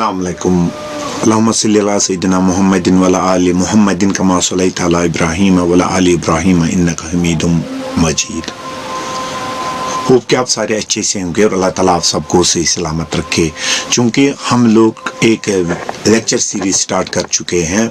अस्सलामुअलैकुम अल्लाहुम्मा सल्लि अला सय्यिदिना मुहम्मदिन व अला आलि मुहम्मदिन कमा सल्लैता अला इब्राहीम व अला आलि इब्राहीम इन्नका हमीदुम मजीद। होप कि आप सारे अच्छे से होंगे और अल्लाह ताला आप सबको सही सलामत रखे। चूँकि हम लोग एक लेक्चर सीरीज स्टार्ट कर चुके हैं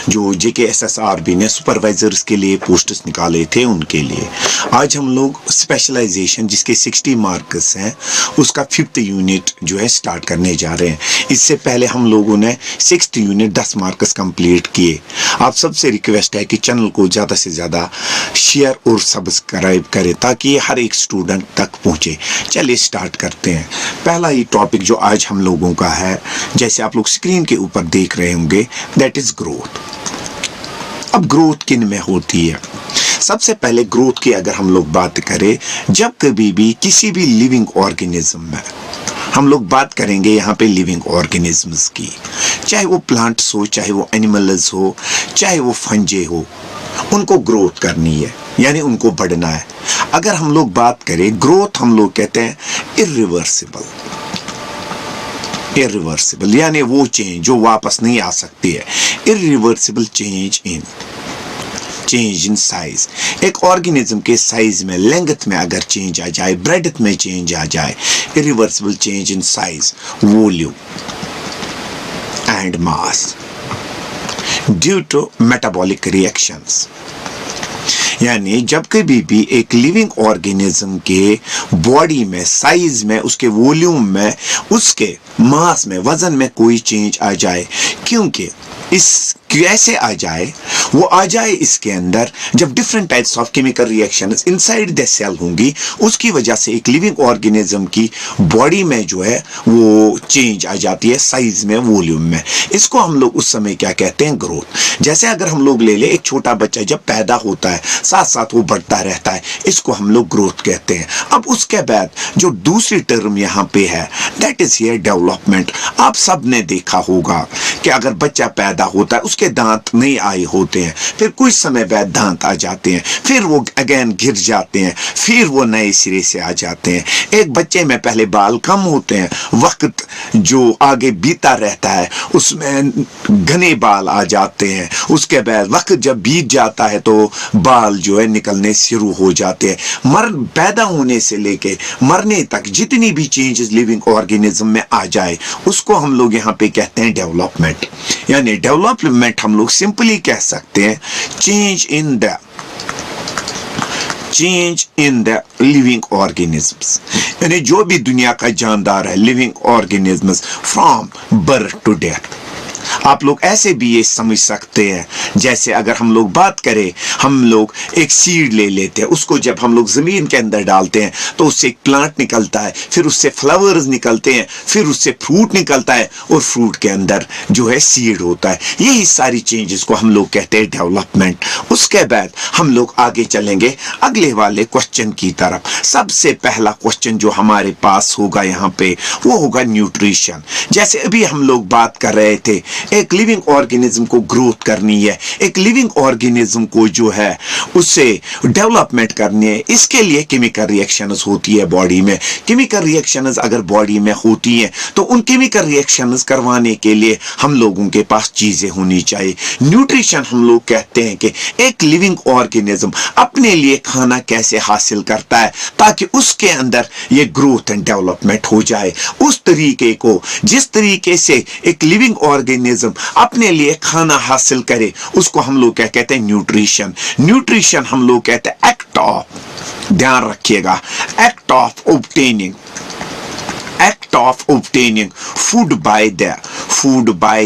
जो JKSSRB ने सुपरवाइजर्स के लिए पोस्ट्स निकाले थे उनके लिए। आज हम लोग स्पेशलाइजेशन जिसके 60 मार्क्स हैं उसका 5th यूनिट जो है स्टार्ट करने जा रहे हैं। इससे पहले हम लोगों ने 6th यूनिट 10 मार्क्स कंप्लीट किए। आप सबसे रिक्वेस्ट है कि चैनल को ज़्यादा से ज़्यादा शेयर और सब्सक्राइब करें ताकि हर एक स्टूडेंट तक पहुँचे। चलिए स्टार्ट करते हैं। पहला ही टॉपिक जो आज हम लोगों का है, जैसे आप लोग स्क्रीन के ऊपर देख रहे होंगे, दैट इज़ ग्रोथ। अब ग्रोथ किन में होती है? सबसे पहले ग्रोथ की अगर हम लोग बात करें, जब कभी भी किसी भी लिविंग ऑर्गेनिज्म में, हम लोग बात करेंगे यहाँ पे लिविंग ऑर्गेनिजम्स की, चाहे वो प्लांट्स हो, चाहे वो एनिमल्स हो, चाहे वो फंजे हो, उनको ग्रोथ करनी है यानी उनको बढ़ना है। अगर हम लोग बात करें ग्रोथ, हम लोग कहते हैं इरिवर्सिबल। इरिवर्सिबल यानी वो चेंज जो वापस नहीं आ सकती है। Irreversible change in size. एक ऑर्गेनिज्म के साइज में, लेंथ में अगर चेंज आ जाए, ब्रेडथ में चेंज आ जाए, irreversible change in size, volume and mass due to metabolic reactions. यानी जब कभी भी एक लिविंग ऑर्गेनिज्म के बॉडी में, साइज में, उसके वॉल्यूम में, उसके मास में, वजन में कोई चेंज आ जाए, क्योंकि इस कैसे आ जाए, वो आ जाए इसके अंदर जब different types of chemical reactions inside the cell होंगी, उसकी वजह से एक लिविंग ऑर्गेनिज्म की बॉडी में जो है वो चेंज आ जाती है, साइज में, वॉल्यूम में। इसको हम लोग उस समय क्या कहते हैं? ग्रोथ। जैसे अगर हम लोग ले ले, एक छोटा बच्चा जब पैदा होता है साथ साथ वो बढ़ता रहता है, इसको हम लोग ग्रोथ कहते हैं। अब उसके बाद जो दूसरी टर्म यहाँ पे है, दैट इज हियर डेवलपमेंट। आप सब ने देखा होगा कि अगर बच्चा पैदा होता है उसके दांत नहीं आए होते हैं, फिर कुछ समय बाद दांत आ जाते हैं, फिर वो अगेन गिर जाते हैं, फिर वो नए सिरे से आ जाते हैं। एक बच्चे में पहले बाल कम होते हैं, वक्त जो आगे बीता रहता है उसमें घने बाल आ जाते हैं, उसके बाद वक्त जब बीत जाता है तो बाल जो है निकलने शुरू हो जाते हैं। पैदा होने से लेके मरने तक जितनी भी चेंजेस लिविंग ऑर्गेनिज्म में आ जाए उसको हम लोग यहाँ पे कहते हैं डेवलपमेंट। यानी डेवलपमेंट हम लोग सिंपली कह सकते हैं change in the living organisms. यानी जो भी दुनिया का जानदार है, living organisms from birth to death. आप लोग ऐसे भी ये समझ सकते हैं, जैसे अगर हम लोग बात करें, हम लोग एक सीड ले लेते हैं, उसको जब हम लोग जमीन के अंदर डालते हैं तो उससे एक प्लांट निकलता है, फिर उससे फ्लावर्स निकलते हैं, फिर उससे फ्रूट निकलता है और फ्रूट के अंदर जो है सीड होता है। यही सारी चेंजेस को हम लोग कहते हैं डेवलपमेंट। उसके बाद हम लोग आगे चलेंगे अगले वाले क्वेश्चन की तरफ। सबसे पहला क्वेश्चन जो हमारे पास होगा यहाँ पे वो होगा न्यूट्रिशन। जैसे अभी हम लोग बात कर रहे थे, एक लिविंग ऑर्गेनिज्म को ग्रोथ करनी है, एक लिविंग ऑर्गेनिज्म को जो है उससे डेवलपमेंट करनी है, इसके लिए केमिकल रिएक्शंस होती है बॉडी में। केमिकल रिएक्शंस अगर बॉडी में होती हैं तो उन केमिकल रिएक्शंस करवाने के लिए हम लोगों के पास चीजें होनी चाहिए। न्यूट्रिशन हम लोग कहते हैं कि एक लिविंग ऑर्गेनिज्म अपने लिए खाना कैसे हासिल करता है ताकि उसके अंदर ये ग्रोथ एंड डेवलपमेंट हो जाए। उस तरीके को, जिस तरीके से एक लिविंग ऑर्गेनिज्म अपने लिए खाना हासिल करे, उसको हम लोग क्या कहते हैं? न्यूट्रिशन। न्यूट्रिशन हम लोग कहते हैं एक्ट ऑफ, ध्यान रखिएगा, act of obtaining food by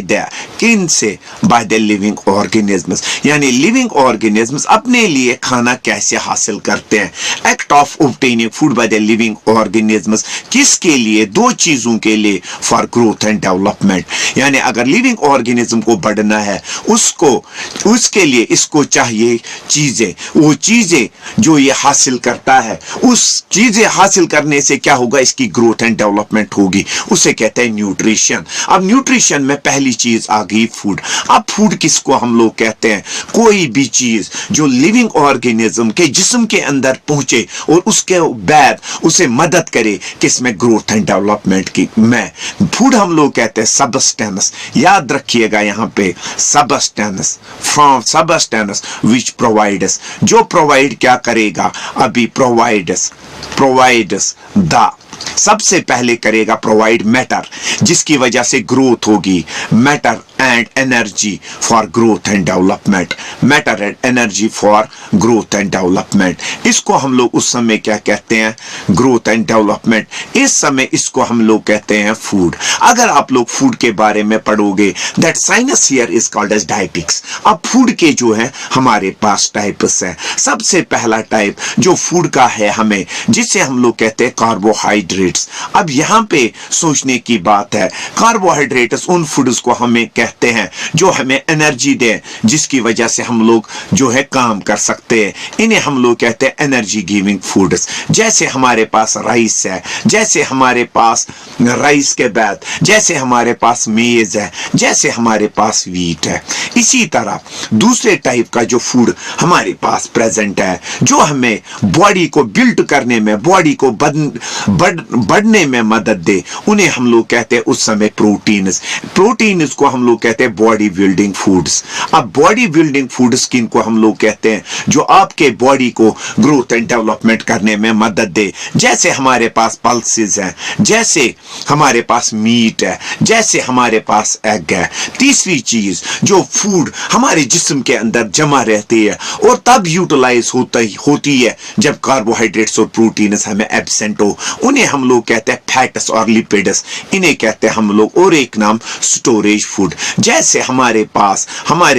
the किन से? by the living organisms। यानी लिविंग ऑर्गेनिजम्स अपने लिए खाना कैसे हासिल करते हैं। Act of obtaining food by the living organisms किसके लिए? दो चीजों के लिए, फॉर ग्रोथ एंड डेवलपमेंट। यानी अगर लिविंग ऑर्गेनिज्म को बढ़ना है उसके लिए इसको चाहिए चीजें, वो चीजें जो ये हासिल करता है, उस चीजें हासिल करने से क्या होगा? इसकी ग्रोथ एंड डेवलपमेंट डेवलपमेंट होगी, उसे कहते हैं न्यूट्रिशन। अब न्यूट्रिशन में पहली चीज आ गई फूड। अब फूड किसको हम लोग कहते हैं? कोई भी चीज जो लिविंग ऑर्गेनिज्म के जिस्म के अंदर पहुंचे और उसके बाद उसे मदद करे किसमें? ग्रोथ एंड डेवलपमेंट की में। फूड हम लोग कहते हैं सबस्टेंस। याद रखिएगा यहाँ पे substance, from substance which provides, जो प्रोवाइड क्या करेगा? अभी प्रोवाइड्स द, सबसे पहले करेगा प्रोवाइड मैटर, जिसकी वजह से ग्रोथ होगी। Matter and energy for growth and development, matter and energy for growth and development. इसको हम लोग उस समय क्या कहते हैं? Growth and development. इस समय इसको हम लोग कहते हैं फूड। अगर आप लोग फूड के बारे में पढ़ोगे, that science here is called as dietetics. अब फूड के जो है हमारे पास टाइप्स हैं। सबसे पहला टाइप जो फूड का है हमें, जिसे हम लोग कहते हैं कार्बोहाइड्रेट्स। अब यहाँ पे सोचने की बात है, कार्बोहाइड्रेट्स उन फूड्स को हमें कहते हैं जो हमें एनर्जी दे, जिसकी वजह से हम लोग जो है काम कर सकते हैं। इन्हें हम लोग कहते हैं एनर्जी गिविंग फूड्स। जैसे हमारे पास राइस है, जैसे हमारे पास राइस के बाद जैसे हमारे पास मेज है, जैसे हमारे पास वीट है। इसी तरह दूसरे टाइप का जो फूड हमारे पास प्रेजेंट है, जो हमें बॉडी को बिल्ड करने में, बॉडी को बढ़ने में मदद दे, उन्हें हम लोग कहते हैं उस समय प्रोटीन्स। प्रोटीन्स को हम लोग कहते हैं बॉडी बिल्डिंग फूड्स। अब बॉडी बिल्डिंग फूड्स किनको हम लोग कहते हैं? जो आपके बॉडी को ग्रोथ एंड डेवलपमेंट करने में मदद दे। जैसे हमारे पास पल्सेस हैं, जैसे हमारे पास मीट है, जैसे हमारे पास एग है। तीसरी चीज जो फूड हमारे जिस्म के अंदर जमा रहती है और तब यूटिलाइज होती है जब कार्बोहाइड्रेट्स और प्रोटीन्स हमें एब्सेंट हो, उन्हें हम लोग कहते हैं फैट्स और लिपिड्स। इन्हें कहते हैं हम लोग और एक नाम स्टोरेज फूड। जैसे हमारे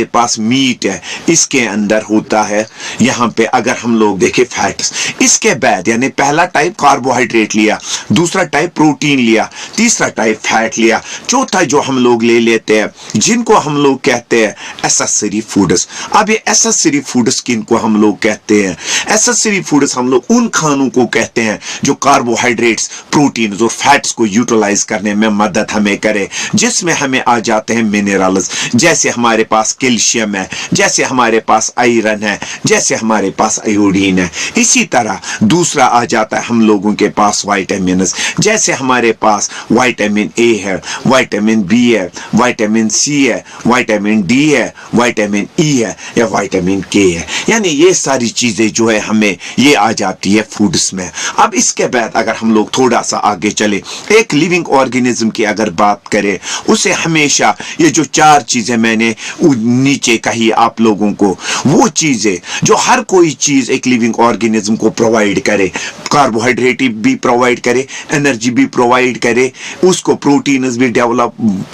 पास मीट है, इसके अंदर होता है यहाँ पे अगर हम लोग देखें फैट्स। इसके बाद यानी पहला टाइप कार्बोहाइड्रेट लिया, दूसरा टाइप प्रोटीन लिया, तीसरा टाइप फैट लिया, चौथा जो हम लोग ले लेते हैं जिनको हम लोग कहते हैं एसेसरी फूड्स। अब ये एसेसरी फूड्स किनको हम लोग कहते हैं? एसेसरी फूड्स हम लोग उन खानों को कहते हैं जो कार्बोहाइड्रेट्स, प्रोटीन और फैट्स को यूटिलाइज करने में मदद हमें करे, जिसमें हमें आ जाते हैं मिनरल्स। जैसे हमारे पास कैल्शियम है, जैसे हमारे पास आयरन है, जैसे हमारे पास आयोडीन है। इसी तरह दूसरा आ जाता है हम लोगों के पास विटामिन, जैसे हमारे पास विटामिन ए है, विटामिन बी है, विटामिन सी है, विटामिन डी है, विटामिन ई है या विटामिन के है। यानी ये सारी चीजें जो है हमें ये आ जाती है फूड्स में। अब इसके बाद अगर हम लोग थोड़ा सा आगे चले, एक लिविंग ऑर्गेनिज्म की अगर बात करें, उसे हमेशा ये जो चार चीजें मैंने नीचे कही आप लोगों को, वो चीजें जो हर कोई चीज एक लिविंग ऑर्गेनिज्म को प्रोवाइड करे, कार्बोहाइड्रेट भी प्रोवाइड करे, एनर्जी भी प्रोवाइड करे, उसको प्रोटीन्स भी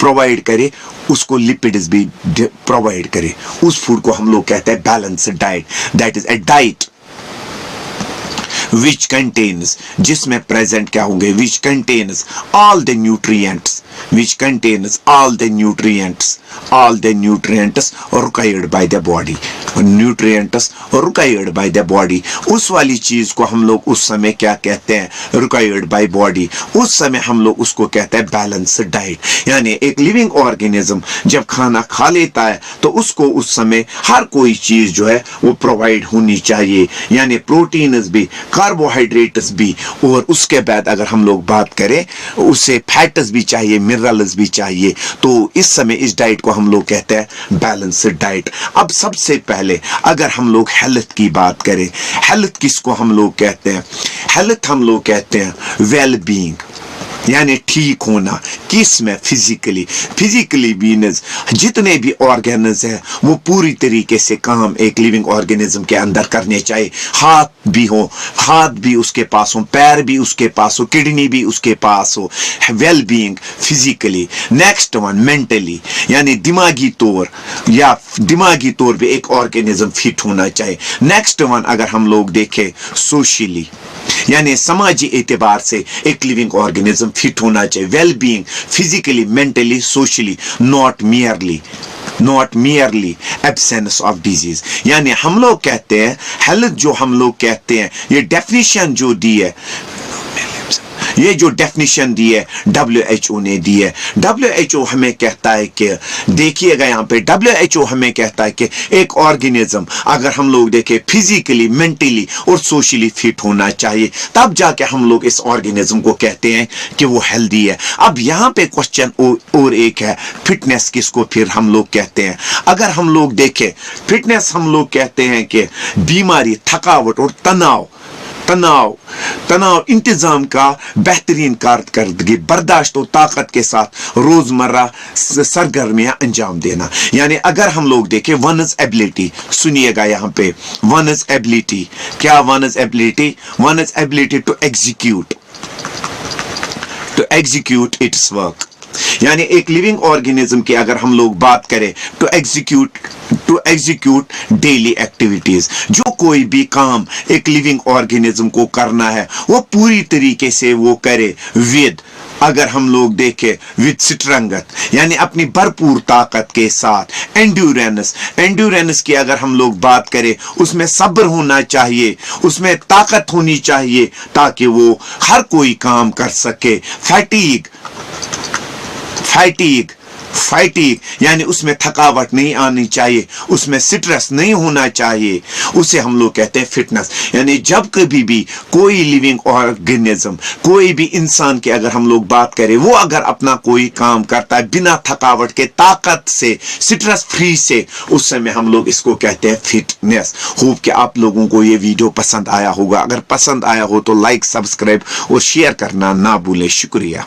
प्रोवाइड करे, उसको लिपिड्स भी प्रोवाइड करे, उस फूड को हम लोग कहते हैं balanced diet. That is a diet which contains, जिसमें प्रेजेंट क्या होंगे? which contains all the nutrients, which contains all the nutrients required by the body, nutrients required by the body। उस वाली चीज को हम लोग उस समय क्या कहते हैं? required by body। उस समय हम लोग उसको कहते हैं बैलेंस्ड डाइट। यानी एक लिविंग ऑर्गेनिज्म जब खाना खा लेता है तो उसको उस समय हर कोई चीज जो है वो प्रोवाइड होनी चाहिए, यानी प्रोटीन्स भी, कार्बोहाइड्रेट्स भी, और उसके बाद अगर हम लोग बात करें उसे फैट्स भी चाहिए, मिनरल्स भी चाहिए। तो इस समय इस डाइट को हम लोग कहते हैं बैलेंस्ड डाइट। अब सबसे पहले अगर हम लोग हेल्थ की बात करें, हेल्थ किसको हम लोग कहते हैं? हेल्थ हम लोग कहते हैं वेल बीइंग, यानी ठीक होना। किस में? फिजिकली बीनेस, जितने भी ऑर्गेन्स हैं वो पूरी तरीके से काम एक लिविंग ऑर्गेनिज्म के अंदर करने चाहिए। हाथ भी उसके पास हो, पैर भी उसके पास हो, किडनी भी उसके पास हो। Well being physically. Next one mentally, यानी दिमागी तौर पे एक ऑर्गेनिज्म फिट होना चाहिए। नेक्स्ट वन अगर हम लोग देखें सोशली, यानी समाजी एतबार से एक लिविंग ऑर्गेनिज्म फिट होना चाहिए। Well being physically, mentally, socially, not merely absence of disease. यानी हम लोग कहते हैं हेल्थ, जो हम लोग कहते हैं ये डेफिनेशन जो दी है یہ جو ڈیفینیشن دی ہے WHO نے دی ہے. WHO ہمیں کہتا ہے کہ دیکھیے گا یہاں پہ WHO ہمیں کہتا ہے کہ ایک آرگینزم اگر ہم لوگ دیکھیں فزیکلی مینٹلی اور سوشلی فٹ ہونا چاہیے, تب جا کے ہم لوگ اس آرگینزم کو کہتے ہیں کہ وہ ہیلدی ہے. اب یہاں پہ کوشچن اور ایک ہے, فٹنس کس کو پھر ہم لوگ کہتے ہیں؟ اگر ہم لوگ دیکھیں فٹنس ہم لوگ کہتے ہیں کہ بیماری, تھکاوٹ اور تناؤ انتظام کا بہترین کارکردگی, برداشت و طاقت کے ساتھ روزمرہ سرگرمیاں انجام دینا. یعنی اگر ہم لوگ دیکھیں ونز ایبلٹی, سنیے گا یہاں پہ ونز ایبلٹی کیا, one's ability to execute its work. یعنی ایک لیونگ آرگینزم کی اگر ہم لوگ بات کریں ٹو ایگزیکیوٹ ڈیلی ایکٹیویٹیز, جو کوئی بھی کام ایک لیونگ آرگینزم کو کرنا ہے وہ پوری طریقے سے وہ کرے اگر ہم لوگ دیکھیں وتھ سٹرنگتھ, یعنی اپنی بھرپور طاقت کے ساتھ. اینڈیورنس کی اگر ہم لوگ بات کریں اس میں صبر ہونا چاہیے, اس میں طاقت ہونی چاہیے تاکہ وہ ہر کوئی کام کر سکے. فائٹیگ یعنی اس میں تھکاوٹ نہیں آنی چاہیے, اس میں سٹریس نہیں ہونا چاہیے, اسے ہم لوگ کہتے ہیں فٹنس. یعنی جب کبھی بھی کوئی لیونگ آرگینزم, کوئی بھی انسان کی اگر ہم لوگ بات کریں, وہ اگر اپنا کوئی کام کرتا ہے بنا تھکاوٹ کے, طاقت سے, سٹریس فری سے, اس سمے ہم لوگ اس کو کہتے ہیں فٹنس. ہوپ کہ آپ لوگوں کو یہ ویڈیو پسند آیا ہوگا. اگر پسند آیا ہو تو لائک, سبسکرائب اور شیئر کرنا نہ بھولیں. شکریہ.